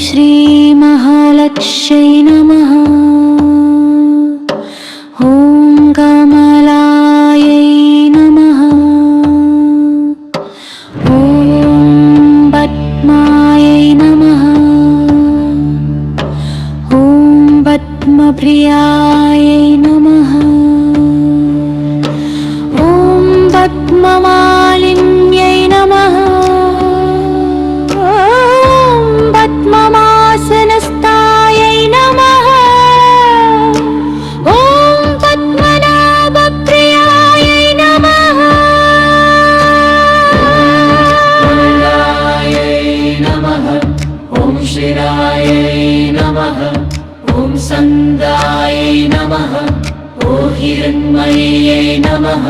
श्री महालक्ष्यै नमः। ॐ कमलायै नमः। ॐ पद्मायै नमः। ॐ पद्मप्रियायै नमः। ॐ पद्ममालिन्यै नमः। पद्ममासनस्थायै नमः। ॐ पद्मनाभप्रियायै नमः। नमः। ॐ शिरायै नमः। ॐ सन्दायै नमः। ॐ हिरण्मयै नमः।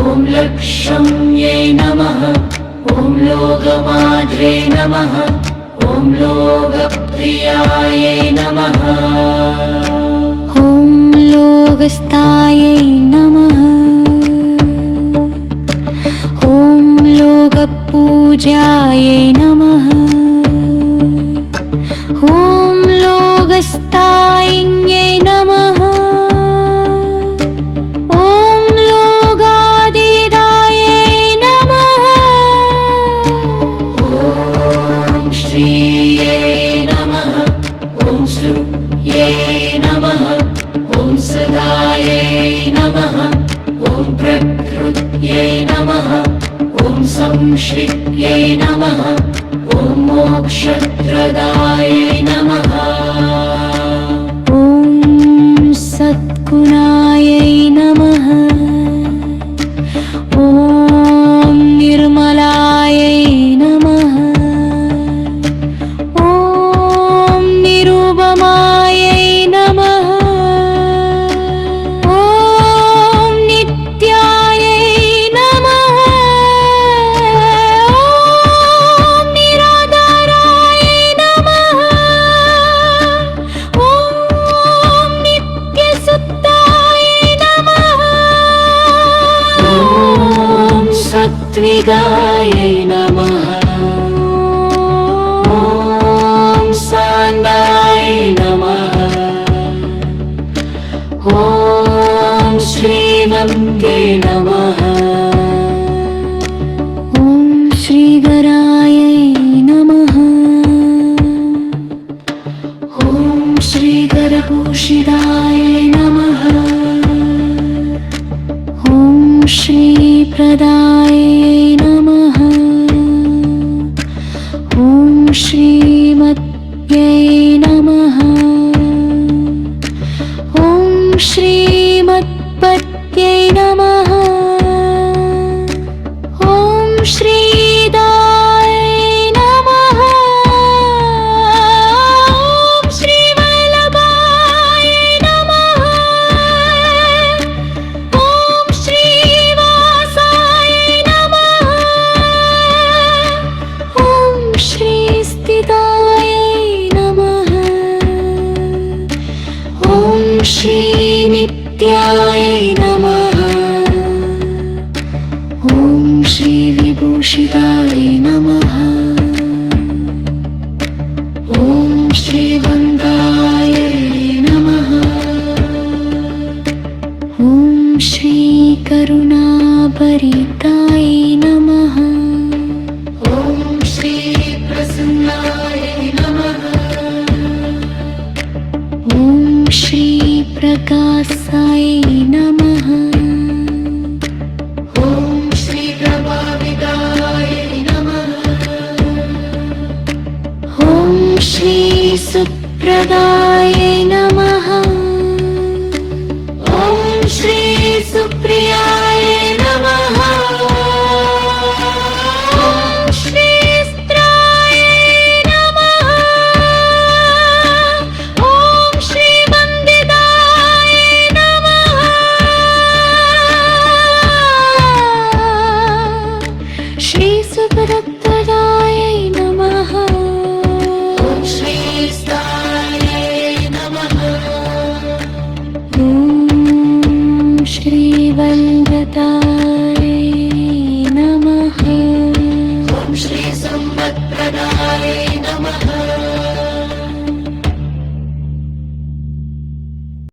ॐ लक्ष्म्यै नमः। ॐ लोकमात्रे नमः। ॐ लोकप्रियायै नमः। ॐ लोकस्थायै नमः। ॐ लोकपूजायै नमः। ॐ लोकस्थायिन्यै नमः। ॐ लोकातीतायै नमः। ॐ श्रीयै नमः। ॐ श्रुत्यै नमः। ॐ सदायै नमः। ॐ प्रकृत्यै नमः। ॐ संश्रित्यै नमः। ॐ मोक्षप्रदायै नमः। ॐ सद्गुणायै नमः। ॐ निर्मलायै नमः। ॐ निरुपमायै नमः। ॐ नित्यायै नमः। ॐ निराधारायै नमः। ॐ नित्यसुतायै नमः। ॐ सात्विकायै नमः। ॐ शान्ताय नमः। ॐ श्रीमन्ते नमः। ॐ श्रीगरायै नमः। ॐ श्रीकरभूषितायै नमः। ॐ श्रीप्रदायै नमः। ॐ श्रीमत्यै नमः। ॐ श्रीमत्पत्यै नमः। ॐ श्रीदायै नमः। ॐ श्रीवल्लभायै नमः। ॐ श्रीवासाय नमः। ॐ श्रीस्थिताय नमः। ॐ श्रीनित्याय नमः। ॐ श्रीविभूषिताय नमः। ॐ श्रीवन्दाय नमः। ॐ श्रीकरुणाभरिताय नमः। ॐ श्रीप्रसन्नाय नमः। ॐ श्रीप्रकाशाय नमः। ॐ श्रीप्रभाविताय नमः। ॐ श्रीसुप्रदाय नमः। ॐ श्रीसुप्रियाय नमः। ॐ श्रीस्त्राय नमः। ॐ श्रीवन्दिताय नमः। श्रीसुभद्रदाय नमः। ॐ श्रीस्ताय ऐश्वर्यवन्द्यताय नमः। ॐ श्री संवत्प्रदाय